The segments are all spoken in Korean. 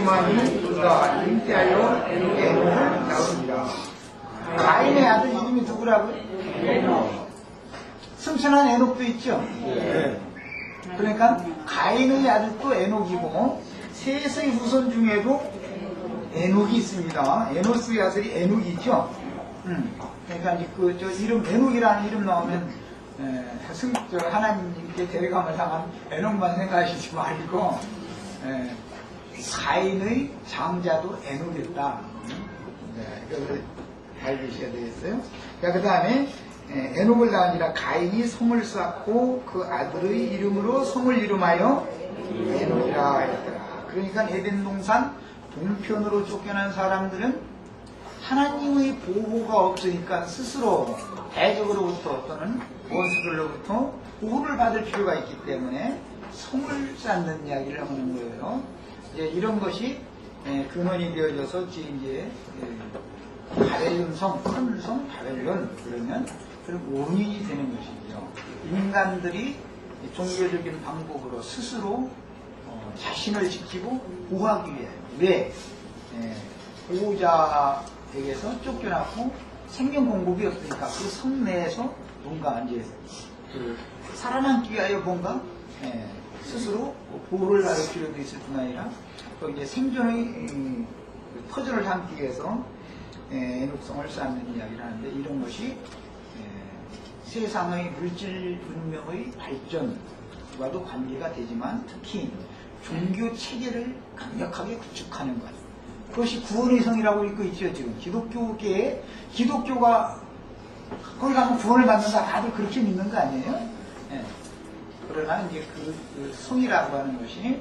이름하니 둘다 임대하여 에녹을 낳으니라. 가인의 아들 이름이 누구라고요? 에녹. 승천한 에녹도 있죠? 네. 그러니까 가인의 아들도 에녹이고 셋의 후손 중에도 에녹이 있습니다. 에노스의 아들이 에녹이죠. 그러니까 이제 저 이름 에녹이라는 이름 나오면 하나님께 대감을 당한 에녹만 생각하시지 말고 가인의 장자도 에녹이었다. 이걸 알으셔야 되겠어요. 그 다음에 에녹을 낳으니라 가인이 성을 쌓고 그 아들의 이름으로 성을 이름하여 에녹이라 했더라. 그러니까 에덴 동산 동편으로 쫓겨난 사람들은 하나님의 보호가 없으니까 스스로 대적으로부터 또는 원수들로부터 보호를 받을 필요가 있기 때문에 성을 쌓는 이야기를 하는 거예요. 이제 이런 것이 근원이 되어져서 이제 바벨론성, 큰 성 바벨론 그러면 그런 원인이 되는 것이죠. 인간들이 종교적인 방법으로 스스로 자신을 지키고 보호하기 위해 왜 보호자에게서 쫓겨났고 생명 공급이 없으니까 그 성 내에서 뭔가 이제 살아남기 위하여 뭔가 스스로 보호를 받을 필요도 있을 뿐 아니라 또 이제 생존의 터전을 담기 위해서 에녹성을 쌓는 이야기를 하는데 이런 것이 세상의 물질 문명의 발전과도 관계가 되지만 특히 종교 체계를 강력하게 구축하는 것. 그것이 구원의 성이라고 읽고 있죠, 지금. 기독교계에, 기독교가, 거기 가면 구원을 받는다. 다들 그렇게 믿는 거 아니에요? 그러나 이제 그 성이라고 하는 것이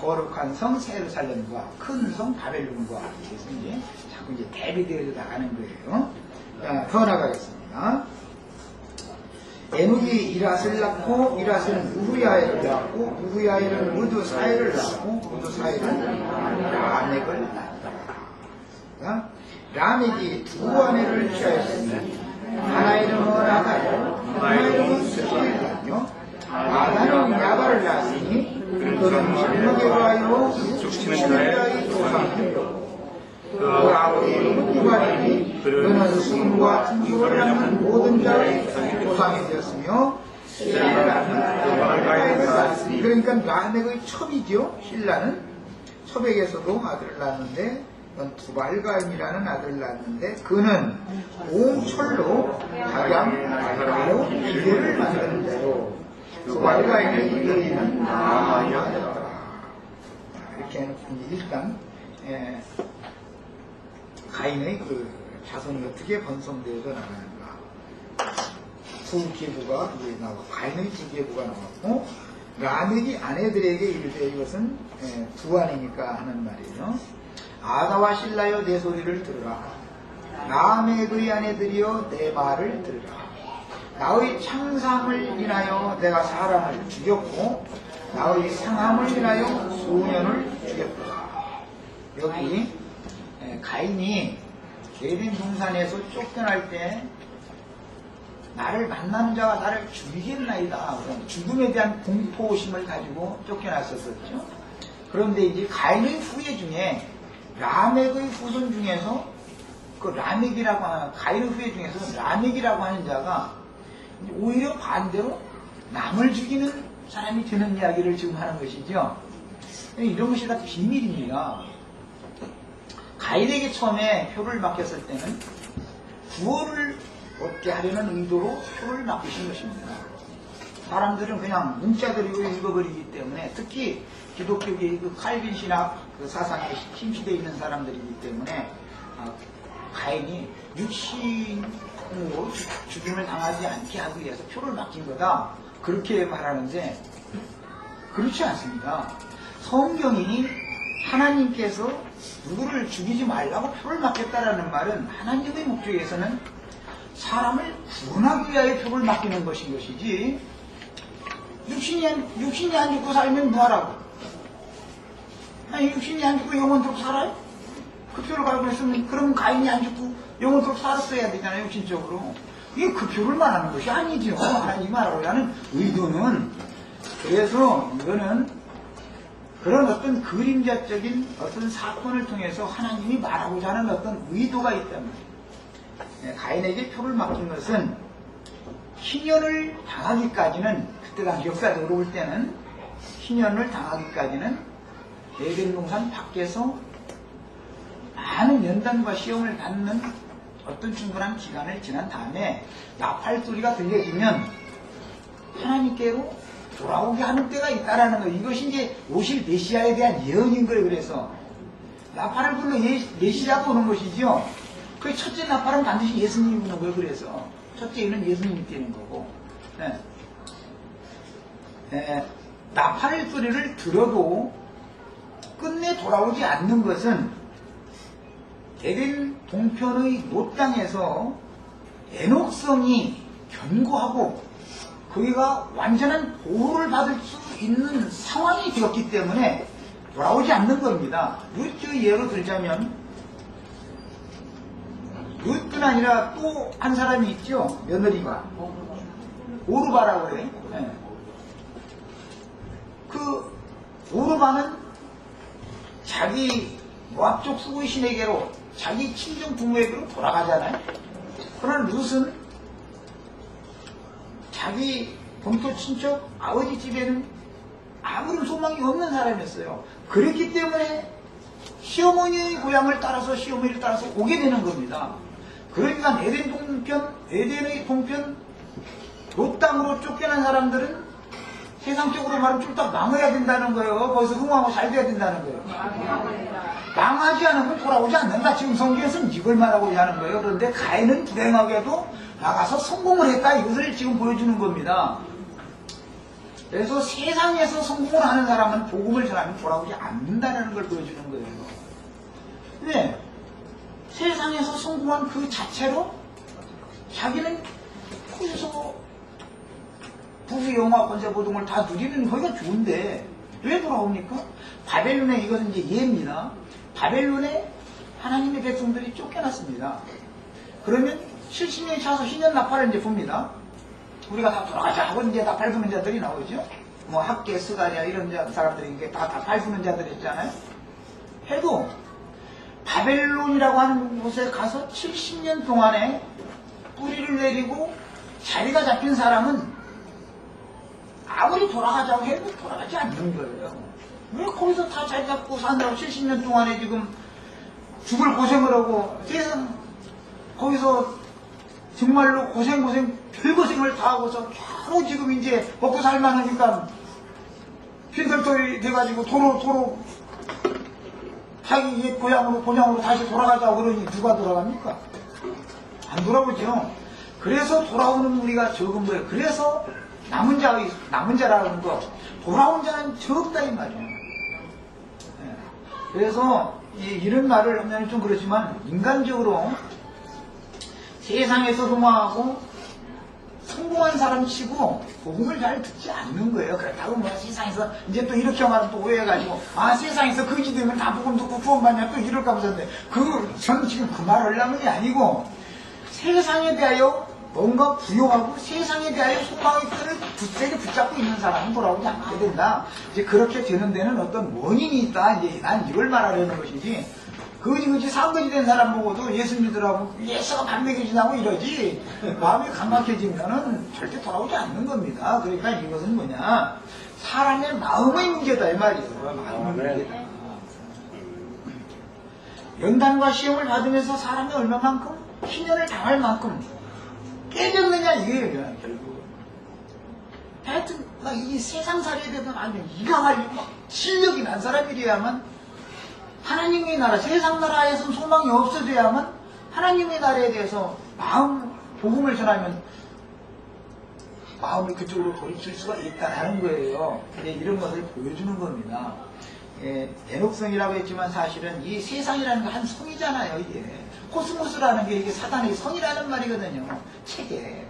거룩한 성 세루살렘과 큰 성 바벨론과 그래서 이제 자꾸 이제 대비되어 나가는 거예요. 자, 더 나가겠습니다. 에녹이 이랏을 낳고 이랏은 우후야엘을 낳고 우후야엘은 무드사엘을 낳고 무드사엘은 라멕을 낳았다. 라멕이 두 아내를 취하였으니 하나 이름은 아다요 하나 이름은 스킬이며 아다는 야발을 낳았으니 그는 질문에 하여 육축시는 조상이요 그 아버지 이름은 유발이니 그는 숨과 충수를 낳는 모든 자의 조상이 되었으며 신라를 낳았으니 그러니까 라멕의 첩이죠. 신라는 첩에게서도 아들을 낳았는데 두발가임이라는 아들을 낳았는데 그는 옹철로 다양하고 기계를 만드는 자요 두발가임의 이름은 나아야였더라. 이렇게 해놓고 일단 가인의 그 자손이 어떻게 번성되어서 나가는가. 두 계보가 이제 나오고, 가인의 두 계보가 나왔고, 라멕이 아내들에게 이르되 이것은 두 아내니까 하는 말이에요. 아다와 실라여 내 소리를 들으라. 라멕의 아내들이여 내 말을 들으라. 나의 창상을 인하여 내가 사람을 죽였고, 나의 상함을 인하여 소년을 죽였다. 여기 가인이 에덴 동산에서 쫓겨날 때 나를 만나는 자가 나를 죽이겠나이다. 죽음에 대한 공포심을 가지고 쫓겨났었죠. 그런데 이제 가인의 후예 중에 라멕의 후손 중에서 그 라멕이라고 하는 가인의 후예 중에서 라멕이라고 하는 자가 오히려 반대로 남을 죽이는 사람이 되는 이야기를 지금 하는 것이죠. 이런 것이 다 비밀입니다. 가인에게 처음에 표를 맡겼을 때는 구원을 얻게 하려는 의도로 표를 맡기신 것입니다. 사람들은 그냥 문자들이고 읽어버리기 때문에 특히 기독교계의 그 칼빈 신학 그 사상에 힘시되어 있는 사람들이기 때문에 가인이 육신으로 죽임을 당하지 않게 하기 위해서 표를 맡긴 거다. 그렇게 말하는데 그렇지 않습니다. 성경이 하나님께서 누구를 죽이지 말라고 표를 맡겼다라는 말은 하나님의 목적에서는 사람을 구원하기 위하여 표를 맡기는 것인 것이지 육신이 안 죽고 살면 뭐하라고? 아니 육신이 안 죽고 영원토록 살아요? 그 표를 가지고 있으면 그러면 가인이 안 죽고 영원토록 살았어야 되잖아요. 육신적으로. 이게 그 표를 말하는 것이 아니죠. 하나님이 말하고자 하는 의도는. 그래서 이거는 그런 어떤 그림자적인 어떤 사건을 통해서 하나님이 말하고자 하는 어떤 의도가 있단 말이에요. 가인에게 표를 맡긴 것은 희년을 당하기까지는, 그때 당시 역사적으로 볼 때는 희년을 당하기까지는 에덴 동산 밖에서 많은 연단과 시험을 받는 어떤 충분한 기간을 지난 다음에 나팔 소리가 들려지면 하나님께로 돌아오게 하는 때가 있다라는 거예요. 이것이 이제 오실 메시아에 대한 예언인 거예요. 그래서 나팔을 불러 메시아가 오는 것이죠. 그 첫째 나팔은 반드시 예수님이 부는 거예요. 그래서 첫째는 예수님이 뛰는 거고, 나팔 소리를 들어도 끝내 돌아오지 않는 것은 에덴 동편의 롯 땅에서 에녹성이 견고하고 그가 완전한 보호를 받을 수 있는 상황이 되었기 때문에 돌아오지 않는 겁니다. 룻의 예로 들자면, 룻뿐 아니라 또 한 사람이 있죠. 며느리가 오르바라고 그래요. 그 오르바는 자기 모압 쪽 수고의 신에게로, 자기 친정 부모에게로 돌아가잖아요. 그러나 룻은 자기 본토 친척 아버지 집에는 아무런 소망이 없는 사람이었어요. 그렇기 때문에 시어머니의 고향을 따라서, 시어머니를 따라서 오게 되는 겁니다. 그러니까 에덴의 동편 롯 땅으로 쫓겨난 사람들은 세상적으로 말하면 쫄딱 망해야 된다는 거예요. 거기서 흥하고 잘 돼야 된다는 거예요. 망하지 않으면 돌아오지 않는다. 지금 성경에서는 이걸 말하고자 하는 거예요. 그런데 가인은 불행하게도 나가서 성공을 했다. 이것을 지금 보여주는 겁니다. 그래서 세상에서 성공을 하는 사람은 복음을 전하면 돌아오지 않는다는 걸 보여주는 거예요. 왜? 세상에서 성공한 그 자체로 자기는 거기서 부귀 영화 권세 보동을 다 누리는 거기가 좋은데 왜 돌아옵니까? 바벨론에, 이것은 이제 예입니다. 바벨론에 하나님의 백성들이 쫓겨났습니다. 그러면 70년이 차서 희년 나팔을 이제 봅니다. 우리가 다 돌아가자 하고 이제 나팔 부는 자들이 나오죠. 뭐 학계, 스가랴 이런 사람들이 이게 다 나팔 부는 자들 있잖아요. 해도 바벨론이라고 하는 곳에 가서 70년 동안에 뿌리를 내리고 자리가 잡힌 사람은 아무리 돌아가자고 해도 돌아가지 않는 거예요. 왜 거기서 다 자리 잡고 산다고 70년 동안에 지금 죽을 고생을 하고 세상 거기서 정말로 별고생을 다 하고서 겨우 지금 이제 먹고 살만하니까 핀설털이 돼가지고 도로 자기 옛 고향으로 다시 돌아가자고 그러니 누가 돌아갑니까? 안 돌아오죠. 그래서 돌아오는 우리가 적은 거예요. 그래서 남은 자라는 거, 돌아온 자는 적다 이 말이에요. 그래서 이런 말을 하면 좀 그렇지만 인간적으로 세상에서 흥망하고 성공한 사람 치고 복음을 잘 듣지 않는 거예요. 그렇다고 뭐 세상에서 이제 또 이렇게 말하면 또 오해해가지고 세상에서 거지 되면 다 복음 듣고 구원받냐 또 이럴까 보셨는데 저는 지금 그 말 하려는 게 아니고 세상에 대하여 뭔가 부여하고 세상에 대하여 소망의 끈을 굳세게 붙잡고 있는 사람은 돌아오지 않게 된다. 이제 그렇게 되는 데는 어떤 원인이 있다. 이제 난 이걸 말하려는 것이지. 거지 상거지 된 사람 보고도 예수 믿으라고 예수가 반백해지나고 이러지 마음이 강박해지면은 절대 돌아오지 않는 겁니다. 그러니까 이것은 뭐냐, 사람의 마음의 문제다 이 말이에요. 마음의 문제다. 연단과 시험을 받으면서 사람이 얼마만큼 희년을 당할 만큼 깨졌느냐 이거예요. 결국 하여튼 이 세상살이에 대해서 아주 이강할 실력이 난 사람이래야만 하나님의 나라, 세상 나라에서는 소망이 없어져야만 하나님의 나라에 대해서 복음을 전하면 마음이 그쪽으로 돌이킬 수가 있다는 거예요. 이런 것을 보여주는 겁니다. 에녹성이라고 했지만 사실은 이 세상이라는 게 한 성이잖아요. 이게 코스모스라는 게 이게 사단의 성이라는 말이거든요. 책에.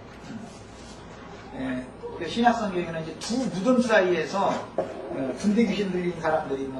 신약성경에는 이제 두 무덤 사이에서 군대 귀신 들린 사람들이